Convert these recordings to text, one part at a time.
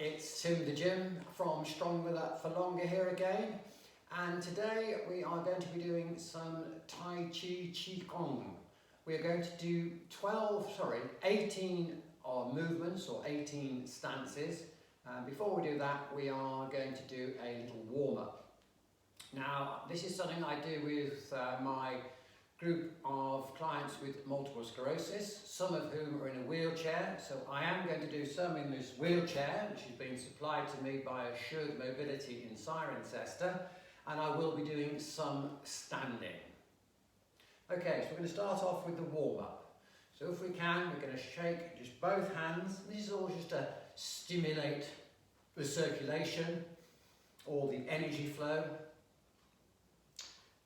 it's Tim the Gym from Stronger For Longer here again, and today we are going to be doing some Tai Chi Qigong. We are going to do 18 movements or 18 stances. Before we do that, we are going to do a little warm-up. Now, this is something I do with my group of clients with multiple sclerosis, some of whom are in a wheelchair. So I am going to do some in this wheelchair, which has been supplied to me by Assured Mobility in Cirencester, and I will be doing some standing. Okay, so we're going to start off with the warm-up. So if we can, we're going to shake just both hands. This is all just to stimulate the circulation or the energy flow.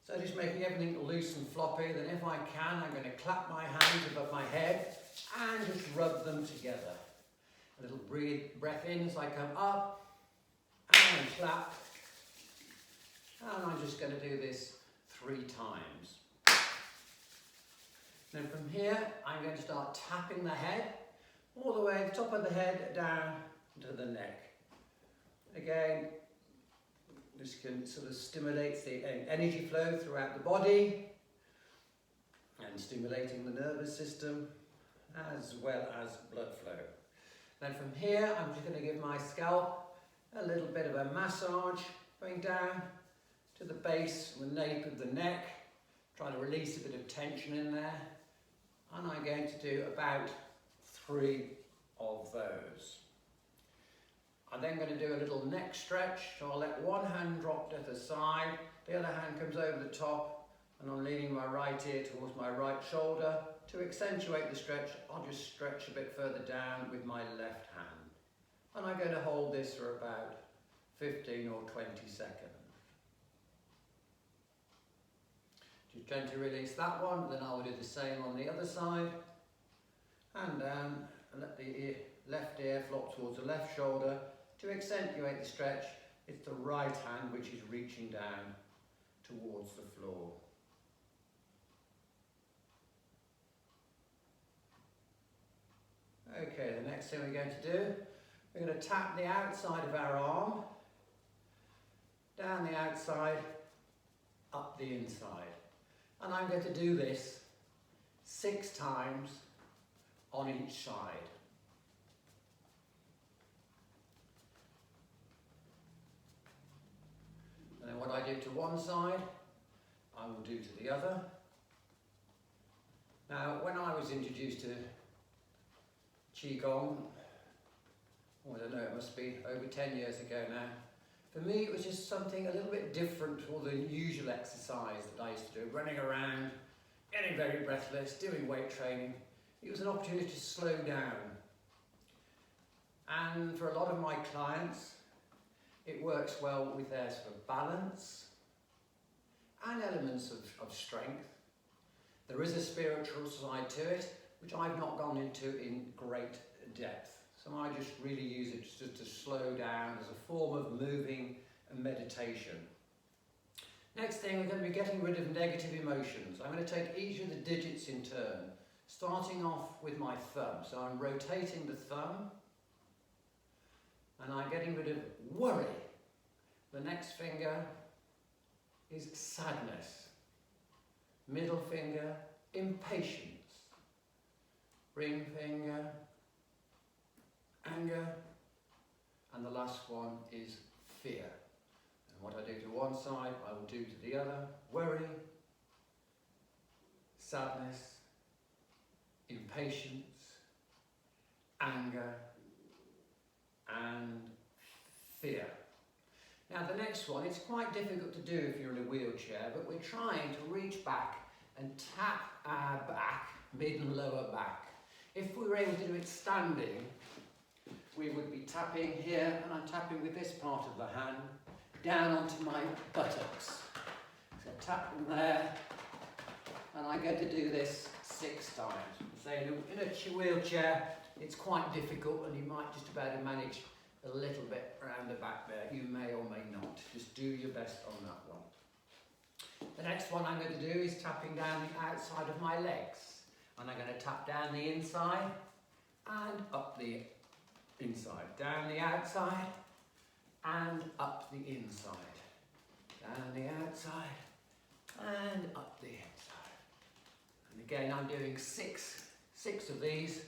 So just making everything loose and floppy. Then if I can, I'm going to clap my hands above my head and just rub them together. A little breath in as I come up and clap. And I'm just going to do this 3 times. Then from here, I'm going to start tapping the head all the way top of the head down to the neck. Again, this can sort of stimulate the energy flow throughout the body and stimulating the nervous system as well as blood flow. Then from here, I'm just going to give my scalp a little bit of a massage, going down to the base and the nape of the neck, trying to release a bit of tension in there. And I'm going to do about 3 of those. I'm then going to do a little neck stretch, so I'll let one hand drop to the side, the other hand comes over the top, and I'm leaning my right ear towards my right shoulder. To accentuate the stretch, I'll just stretch a bit further down with my left hand. And I'm going to hold this for about 15 or 20 seconds. Just gently release that one, then I'll do the same on the other side. And down, and let the left ear flop towards the left shoulder. To accentuate the stretch, it's the right hand which is reaching down towards the floor. Okay, the next thing we're going to do, we're going to tap the outside of our arm, down the outside, up the inside. And I'm going to do this 6 times on each side. And then what I do to one side, I will do to the other. Now, when I was introduced to Qigong, I don't know, it must be over 10 years ago now. For me, it was just something a little bit different to all the usual exercise that I used to do, running around, getting very breathless, doing weight training. It was an opportunity to slow down. And for a lot of my clients, it works well with their sort of balance and elements of strength. There is a spiritual side to it, which I've not gone into in great depth. So I just really use it just to slow down as a form of moving and meditation. Next thing, we're going to be getting rid of negative emotions. I'm going to take each of the digits in turn, starting off with my thumb. So I'm rotating the thumb, and I'm getting rid of worry. The next finger is sadness. Middle finger, impatience. Ring finger, anger. And the last one is fear. And what I do to one side, I will do to the other. Worry, sadness, impatience, anger, and fear. Now the next one, it's quite difficult to do if you're in a wheelchair, but we're trying to reach back and tap our back, mid and lower back. If we were able to do it standing, we would be tapping here, and I'm tapping with this part of the hand down onto my buttocks. So tap them there, and I get to do this 6 times. So in a wheelchair, it's quite difficult, and you might just about manage a little bit around the back there. You may or may not. Just do your best on that one. The next one I'm going to do is tapping down the outside of my legs. And I'm going to tap down the inside and up the inside. Down the outside and up the inside. Down the outside and up the inside. And again, I'm doing six of these.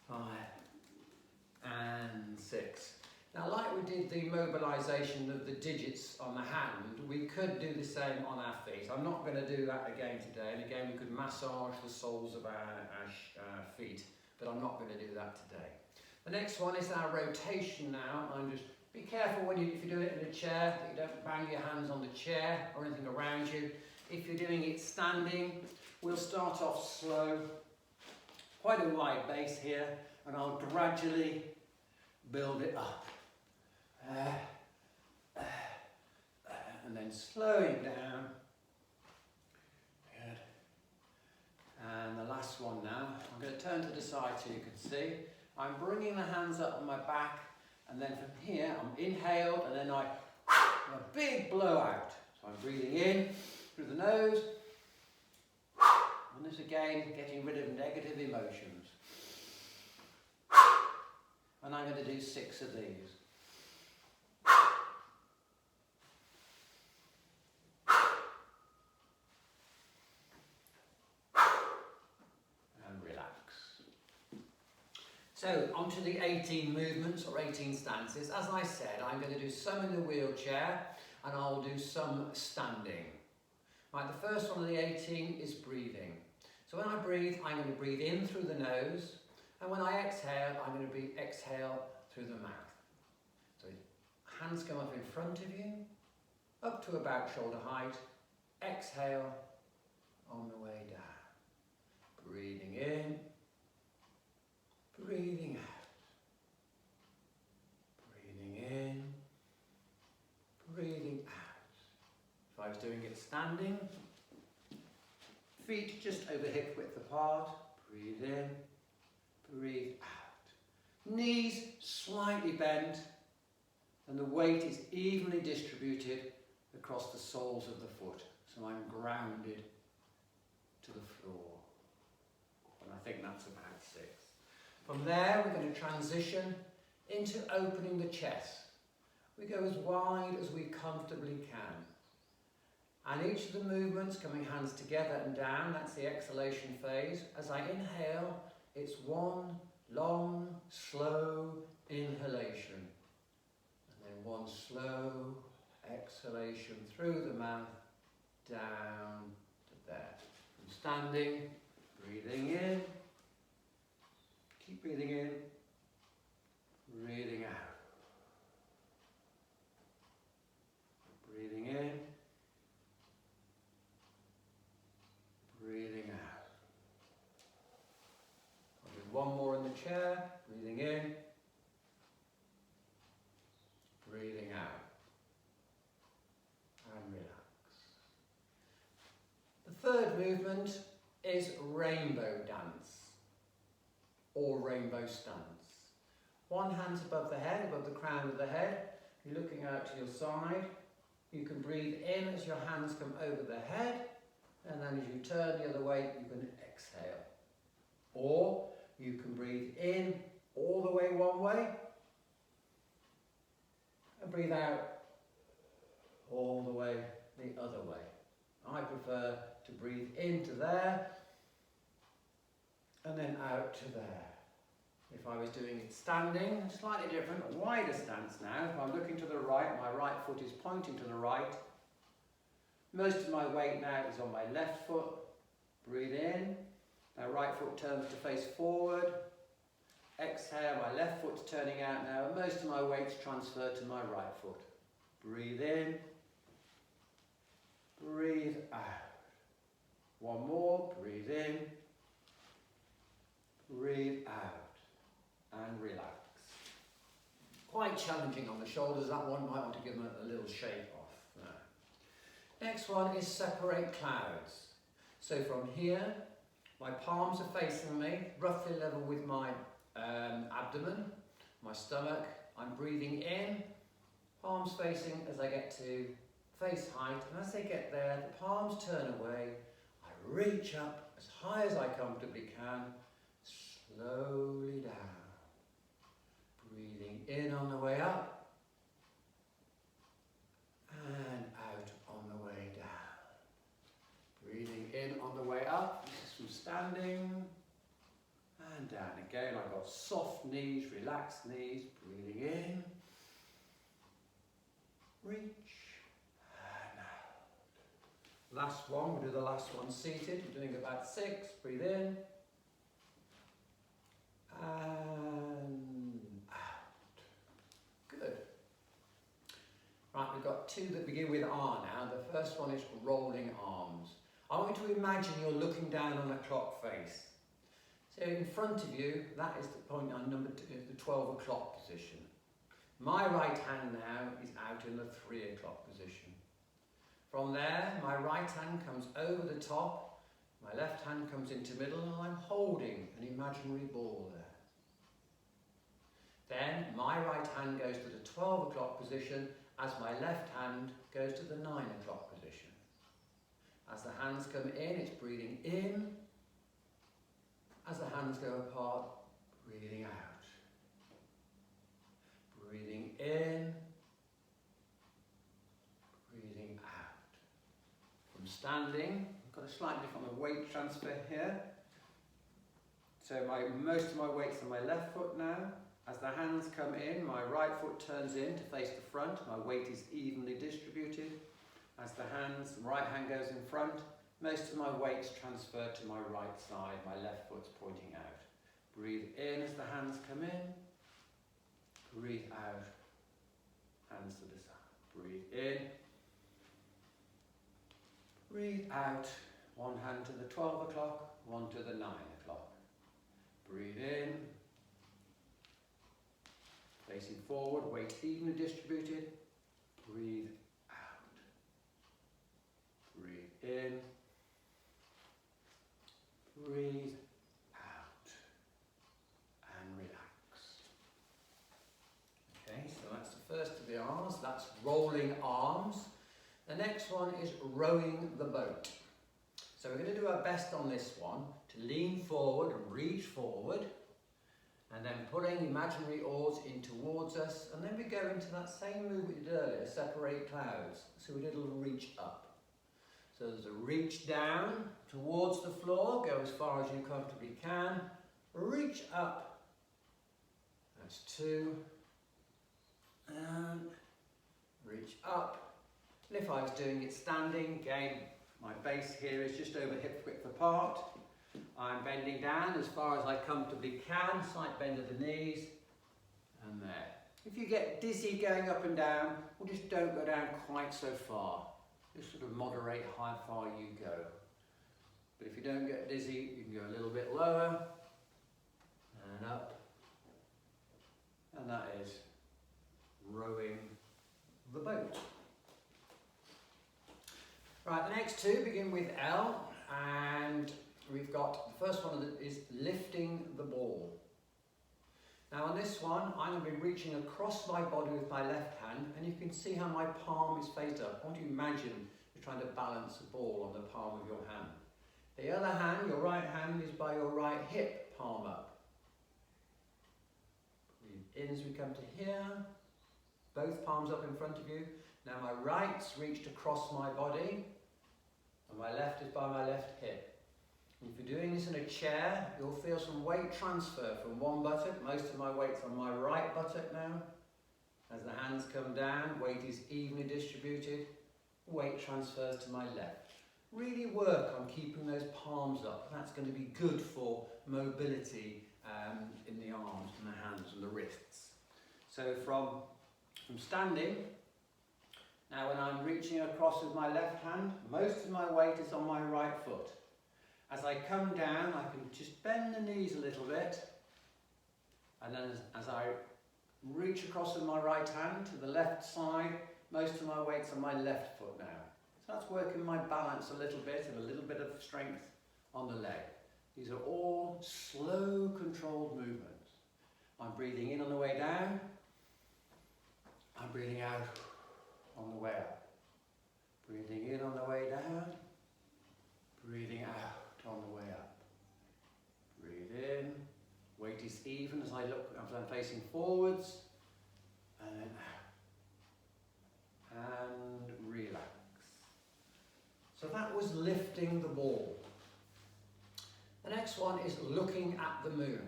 5 and 6. Now, like we did the mobilisation of the digits on the hand, we could do the same on our feet. I'm not going to do that again today, and again we could massage the soles of our feet, but I'm not going to do that today. The next one is our rotation now. Be careful if you do it in a chair that you don't bang your hands on the chair or anything around you. If you're doing it standing, we'll start off slow, quite a wide base here, and I'll gradually build it up. And then slowing down. Good. And the last one now. I'm going to turn to the side so you can see. I'm bringing the hands up on my back, and then from here I'm inhaled, and then a big blowout. So I'm breathing in through the nose. And this again, getting rid of negative emotions. And I'm going to do 6 of these. So, onto the 18 movements or 18 stances. As I said, I'm going to do some in the wheelchair and I'll do some standing. Right, the first one of the 18 is breathing. So when I breathe, I'm going to breathe in through the nose, and when I exhale, I'm going to exhale through the mouth. So hands come up in front of you, up to about shoulder height, exhale on the way down. Breathing in. Breathing out, breathing in, breathing out. If I was doing it standing, feet just over hip width apart, breathe in, breathe out. Knees slightly bent, and the weight is evenly distributed across the soles of the foot, so I'm grounded to the floor. And I think that's about 6. From there, we're going to transition into opening the chest. We go as wide as we comfortably can. And each of the movements, coming hands together and down, that's the exhalation phase. As I inhale, it's one long, slow inhalation. And then one slow exhalation through the mouth, down to there. From standing, breathing in. Keep breathing in, breathing out. Breathing in, breathing out. I'll do one more in the chair, breathing in, breathing out. And relax. The third movement is rainbow dance, or rainbow stance. One hand's above the head, above the crown of the head. You're looking out to your side. You can breathe in as your hands come over the head, and then as you turn the other way, you can exhale. Or you can breathe in all the way one way, and breathe out all the way the other way. I prefer to breathe into there, and then out to there. If I was doing it standing, slightly different, a wider stance now. If I'm looking to the right, my right foot is pointing to the right. Most of my weight now is on my left foot. Breathe in. My right foot turns to face forward. Exhale, my left foot's turning out now, and most of my weight's transferred to my right foot. Breathe in. Breathe out. One more, breathe in. Breathe out and relax. Quite challenging on the shoulders, that one might want to give them a little shake off. No. Next one is separate clouds. So from here, my palms are facing me, roughly level with my abdomen, my stomach. I'm breathing in, palms facing as I get to face height, and as they get there, the palms turn away. I reach up as high as I comfortably can, slowly down. Breathing in on the way up and out on the way down. Breathing in on the way up, this is from standing, and down again. I've got soft knees, relaxed knees. Breathing in, reach, and out. Last one, we'll do the last one seated. We're doing about 6. Breathe in, and out. Good. Right, we've got 2 that begin with R now. The first one is rolling arms. I want you to imagine you're looking down on a clock face. So in front of you, that is the point on number 2, the 12 o'clock position. My right hand now is out in the 3 o'clock position. From there, my right hand comes over the top, my left hand comes into middle, and I'm holding an imaginary ball there. Then my right hand goes to the 12 o'clock position as my left hand goes to the 9 o'clock position. As the hands come in, it's breathing in. As the hands go apart, breathing out. Breathing in, breathing out. From standing, I've got a slightly different weight transfer here. So most of my weight's on my left foot now. As the hands come in, my right foot turns in to face the front. My weight is evenly distributed. As the right hand goes in front, most of my weight's transferred to my right side. My left foot's pointing out. Breathe in as the hands come in. Breathe out, hands to the side. Breathe in. Breathe out. One hand to the 12 o'clock, one to the 9 o'clock. Breathe in. Facing forward, weight evenly distributed. Breathe out. Breathe in. Breathe out. And relax. Okay, so that's the first of the arms. That's rolling arms. The next one is rowing the boat. So we're going to do our best on this one to lean forward and reach forward. And then pulling imaginary oars in towards us, and then we go into that same move we did earlier, separate clouds. So we did a little reach up. So there's a reach down towards the floor, go as far as you comfortably can, reach up, that's 2, and reach up. And if I was doing it standing, again, my base here is just over hip width apart. I'm bending down as far as I comfortably can, slight bend of the knees, and there. If you get dizzy going up and down, well, just don't go down quite so far. Just sort of moderate how far you go. But if you don't get dizzy, you can go a little bit lower, and up, and that is rowing the boat. Right, the next 2 begin with L, and we've got, the first one is lifting the ball. Now on this one, I'm going to be reaching across my body with my left hand, and you can see how my palm is faced up. I want you to imagine you're trying to balance a ball on the palm of your hand. The other hand, your right hand, is by your right hip, palm up. Breathe in as we come to here, both palms up in front of you. Now my right's reached across my body, and my left is by my left hip. If you're doing this in a chair, you'll feel some weight transfer from one buttock. Most of my weight's on my right buttock now. As the hands come down, weight is evenly distributed. Weight transfers to my left. Really work on keeping those palms up. That's going to be good for mobility in the arms and the hands and the wrists. So from standing, now when I'm reaching across with my left hand, most of my weight is on my right foot. As I come down, I can just bend the knees a little bit, and then as I reach across with my right hand to the left side, most of my weight's on my left foot now. So that's working my balance a little bit and a little bit of strength on the leg. These are all slow, controlled movements. I'm breathing in on the way down, I'm breathing out on the way up. Breathing in on the way down, breathing out on the way up. Breathe in, as I'm facing forwards, and then out, and relax. So that was lifting the ball. The next one is looking at the moon.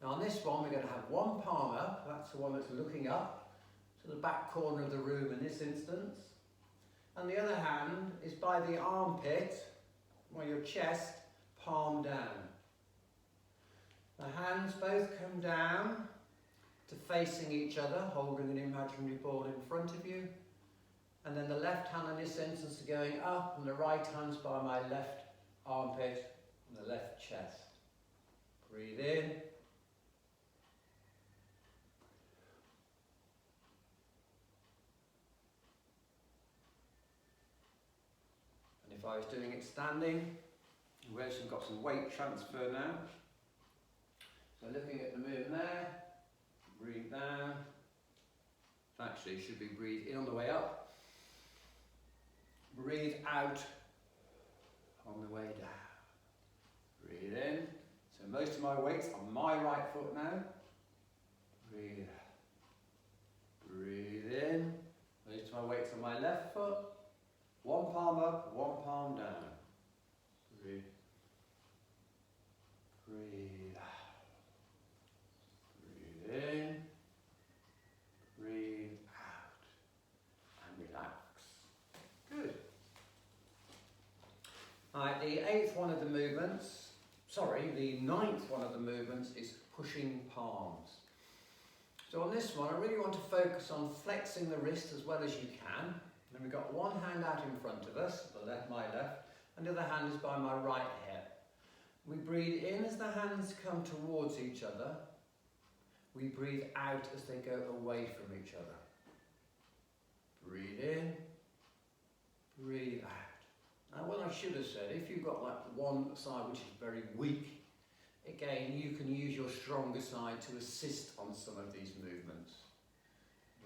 Now on this one, we're going to have one palm up, that's the one that's looking up to the back corner of the room in this instance. And the other hand is by the armpit, or your chest, palm down. The hands both come down to facing each other, holding an imaginary ball in front of you. And then the left hand in this instance is going up, and the right hand's by my left armpit and the left chest. Breathe in. And if I was doing it standing, we've actually got some weight transfer now. So looking at the moon there, breathe down. Actually, should be breathe in on the way up. Breathe out on the way down. Breathe in. So most of my weight's on my right foot now. Breathe out. Breathe in. Most of my weight's on my left foot. One palm up, one palm down. Breathe. Breathe out. Breathe in. Breathe out. And relax. Good. Alright, the ninth one of the movements is pushing palms. So on this one, I really want to focus on flexing the wrist as well as you can. Then we've got one hand out in front of us, my left, and the other hand is by my right hip. We breathe in as the hands come towards each other. We breathe out as they go away from each other. Breathe in, breathe out. Now what I should have said, if you've got like one side which is very weak, again you can use your stronger side to assist on some of these movements.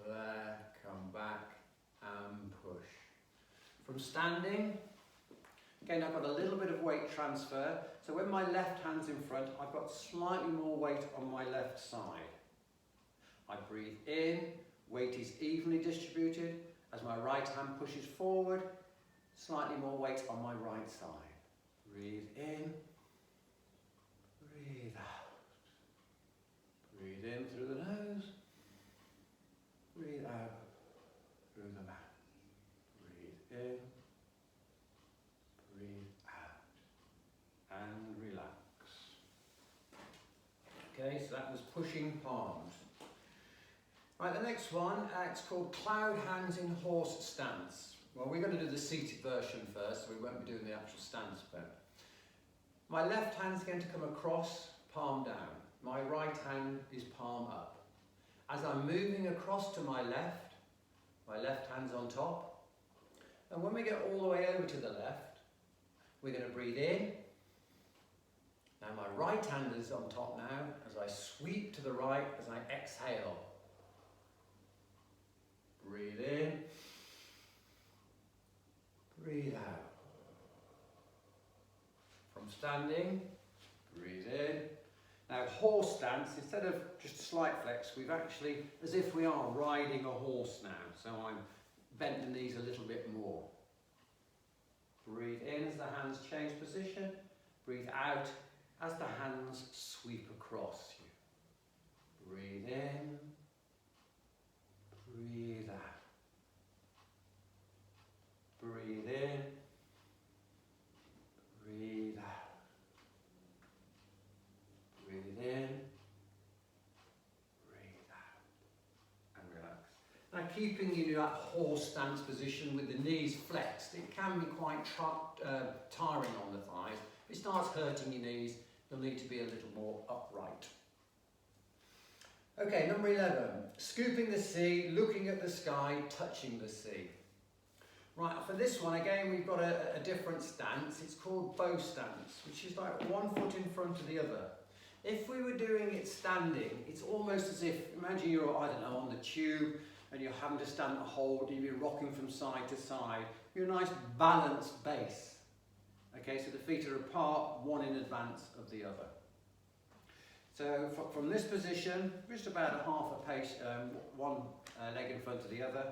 There, come back and push. From standing, again I've got a little bit of weight transfer, so when my left hand's in front, I've got slightly more weight on my left side. I breathe in, weight is evenly distributed. As my right hand pushes forward, slightly more weight on my right side. Breathe in, breathe out. Breathe in through the nose, breathe out through the mouth. Breathe in, breathe out, and relax. Okay, so that was pushing palms. Right, the next one, it's called cloud hands in horse stance. Well, we're going to do the seated version first, so we won't be doing the actual stance bit. My left hand's going to come across, palm down. My right hand is palm up. As I'm moving across to my left hand's on top. And when we get all the way over to the left, we're going to breathe in. Now my right hand is on top now, as I sweep to the right, as I exhale. Breathe in, breathe out. From standing, breathe in. Now horse stance, instead of just a slight flex, we've actually, as if we are riding a horse now. So I'm bent the knees a little bit more. Breathe in as the hands change position. Breathe out as the hands sweep across you. Breathe in. Breathe out. Breathe in. Breathe out. Breathe in. Breathe out. And relax. Now keeping you in that horse stance position with the knees flexed, it can be quite tiring on the thighs. If it starts hurting your knees, you'll need to be a little more upright. Okay, number 11, scooping the sea, looking at the sky, touching the sea. Right, for this one, again, we've got a different stance. It's called bow stance, which is like one foot in front of the other. If we were doing it standing, it's almost as if, imagine you're, I don't know, on the tube and you're having to stand and hold, and you'd be rocking from side to side. You're a nice balanced base. Okay, so the feet are apart, one in advance of the other. So from this position, just about a half a pace, one leg in front of the other,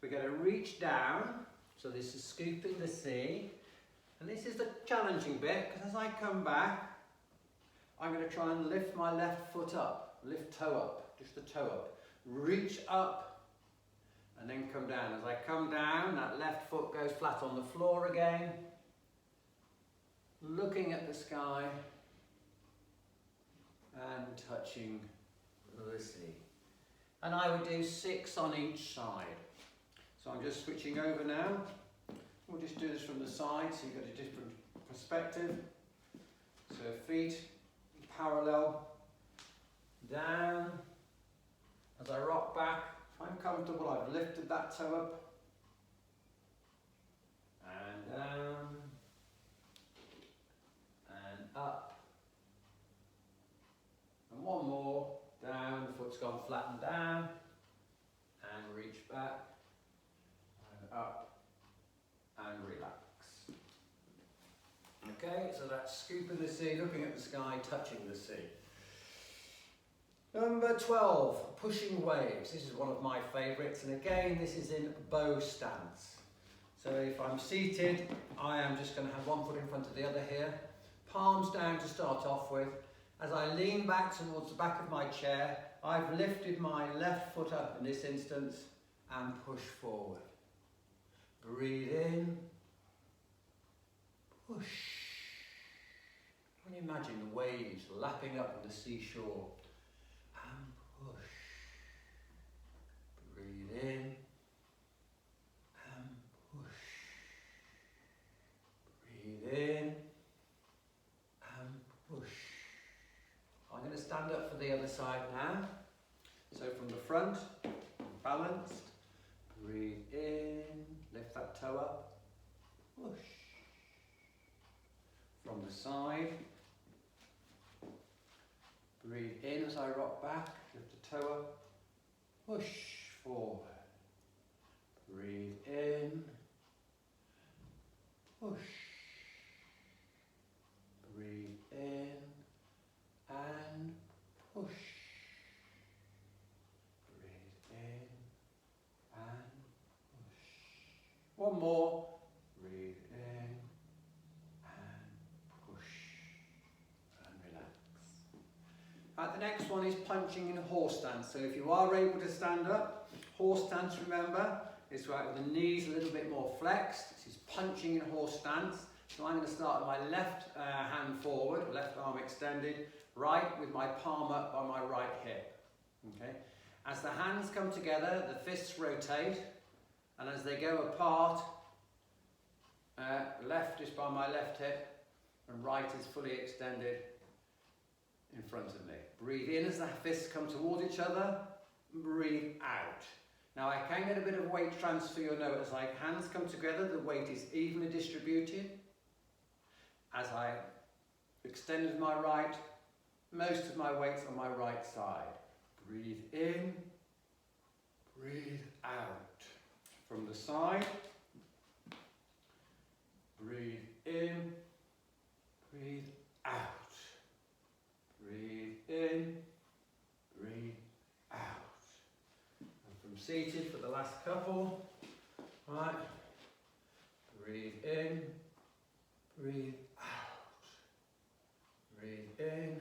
we're going to reach down. So this is scooping the sea. And this is the challenging bit, because as I come back, I'm going to try and lift my left foot up, lift toe up, just the toe up. Reach up and then come down. As I come down, that left foot goes flat on the floor again. Looking at the sky and touching the sea. And I would do 6 on each side. So I'm just switching over now. We'll just do this from the side so you've got a different perspective. So feet parallel, down. As I rock back, if I'm comfortable, I've lifted that toe up. And down. And up. And one more, down, the foot's gone flat and down. And reach back. And up. And relax. Okay, so that's scooping the sea, looking at the sky, touching the sea. Number 12, pushing waves. This is one of my favourites, and again, this is in bow stance. So if I'm seated, I am just going to have one foot in front of the other here, palms down to start off with. As I lean back towards the back of my chair, I've lifted my left foot up in this instance and push forward. Breathe in, push. Can you imagine the waves lapping up on the seashore? And push. Breathe in and push. Breathe in and push. I'm going to stand up for the other side now. So from the front, balanced. Breathe in, lift that toe up, push. From the side, breathe in as I rock back, lift the toe up, push forward. Breathe in, push. Breathe in and push. One more, breathe in and push and relax. The next one is punching in horse stance. So if you are able to stand up, horse stance, remember, is right with the knees a little bit more flexed. This is punching in horse stance. So I'm going to start with my left hand forward, left arm extended, right with my palm up by my right hip. Okay. As the hands come together, the fists rotate. And as they go apart, left is by my left hip and right is fully extended in front of me. Breathe in as the fists come towards each other, breathe out. Now I can get a bit of weight transfer, you'll notice, like hands come together, the weight is evenly distributed. As I extend with my right, most of my weight's on my right side. Breathe in, breathe out. From the side, breathe in, breathe out. Breathe in, breathe out. And from seated for the last couple, right, breathe in, breathe out. Breathe in,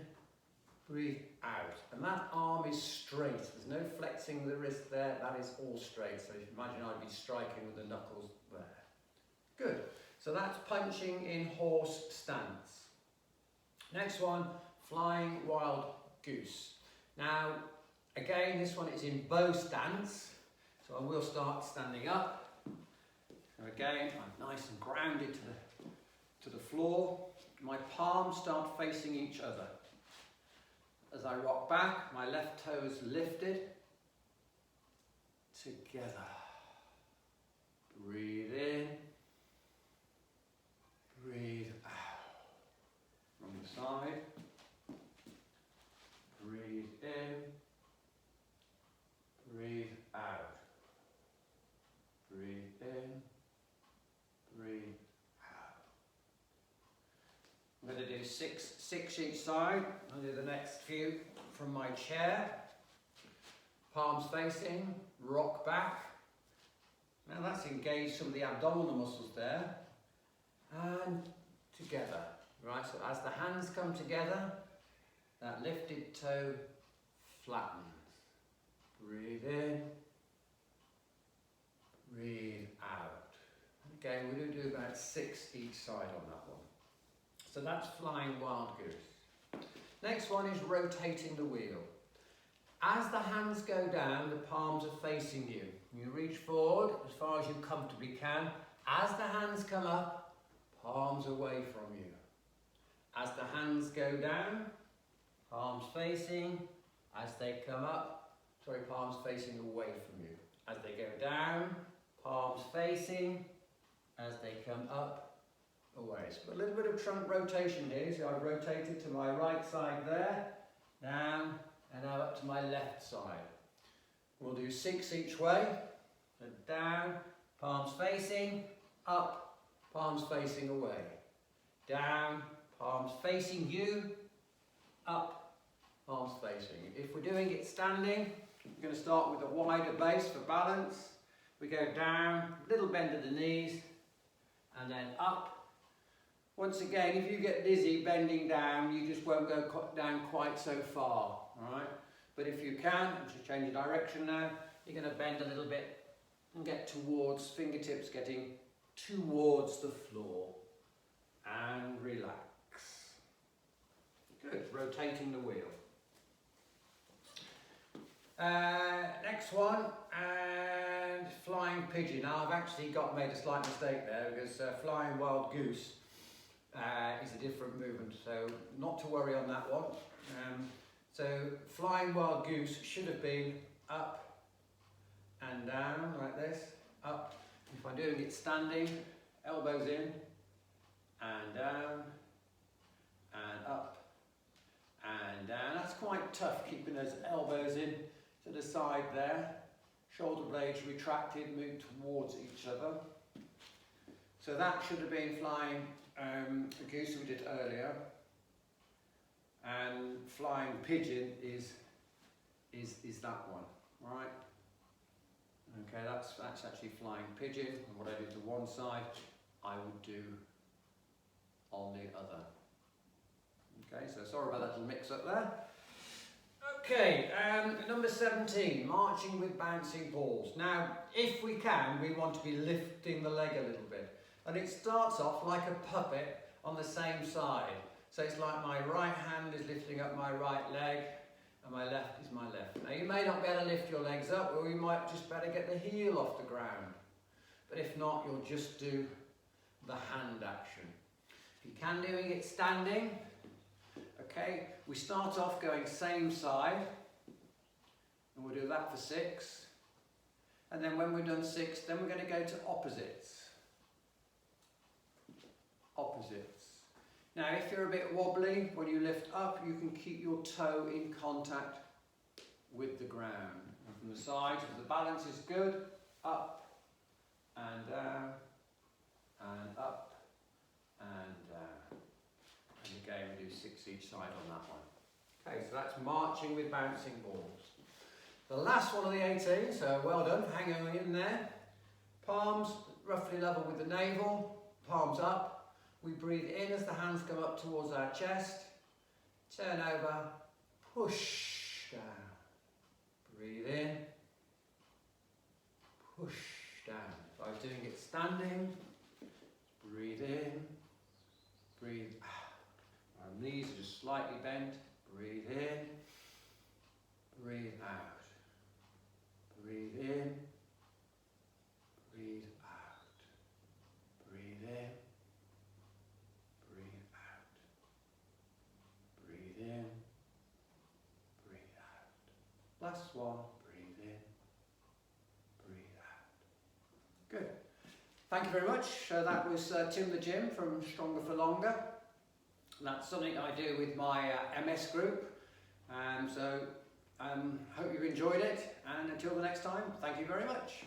breathe out. And that arm is straight. There's no flexing the wrist there. That is all straight. So you imagine I'd be striking with the knuckles there. Good. So that's punching in horse stance. Next one, flying wild goose. Now, again, this one is in bow stance. So I will start standing up. So again, I'm nice and grounded to the floor. My palms start facing each other. As I rock back, my left toe is lifted. Together. Breathe in. Breathe out. From the side. Breathe in. Breathe out. Breathe in. Breathe out. I'm going to do six each side. I'll do the next few. from my chair, palms facing, rock back. Now that's engaged some of the abdominal muscles there. And together, right? So as the hands come together, that lifted toe flattens. Breathe in, breathe out. Again, we do about 6 each side on that one. So that's flying wild goose. Next one is rotating the wheel. As the hands go down, the palms are facing you. You reach forward as far as you comfortably can. As the hands come up, palms away from you. As the hands go down, palms facing. As they come up, palms facing away from you. As they go down, palms facing. As they come up, away. So a little bit of trunk rotation here. So I've rotated to my right side there, down, and now up to my left side. We'll do 6 each way. So down, palms facing, up, palms facing away. Down, palms facing you, up, palms facing. If we're doing it standing, we're going to start with a wider base for balance. We go down, little bend of the knees, and then up. Once again, if you get dizzy bending down, you just won't go down quite so far, all right? But if you can, just change the direction now, you're going to bend a little bit and get towards, fingertips getting towards the floor. And relax. Good, rotating the wheel. Next one, and flying pigeon. Now I've actually made a slight mistake there because flying wild goose is a different movement, so not to worry on that one. So flying wild goose should have been up and down like this, up. If I'm doing it standing, elbows in and down and up and down. That's quite tough, keeping those elbows in to the side there. Shoulder blades retracted, move towards each other. So that should have been flying the goose we did earlier. And flying pigeon is that one, right? Okay, that's actually flying pigeon. And what I did to one side, I would do on the other. Okay, so sorry about that little mix up there. Okay, number 17, marching with bouncing balls. Now, if we can, we want to be lifting the leg a little bit. And it starts off like a puppet on the same side. So it's like my right hand is lifting up my right leg and my left is my left. Now you may not be able to lift your legs up, or you might just better get the heel off the ground. But if not, you'll just do the hand action. If you can, doing it standing. Okay, we start off going same side, and we'll do that for 6. And then when we've done 6, then we're going to go to opposites. Opposites. Now, if you're a bit wobbly, when you lift up, you can keep your toe in contact with the ground. And from the side, if the balance is good, up and down, and up and down. And again, we do 6 each side on that one. Okay, so that's marching with bouncing balls. The last one of the 18, so well done, hanging in there. Palms roughly level with the navel, palms up. We breathe in as the hands come up towards our chest. Turn over, push down. Breathe in, push down. If I was doing it standing, breathe in, breathe out. Our knees are just slightly bent. Breathe in, breathe out. Breathe in, breathe out. Breathe in. In, breathe out. Last one, breathe in, breathe out. Good. Thank you very much. That was Tim the Gym from Stronger for Longer. That's something I do with my MS group. So hope you've enjoyed it. And until the next time, thank you very much.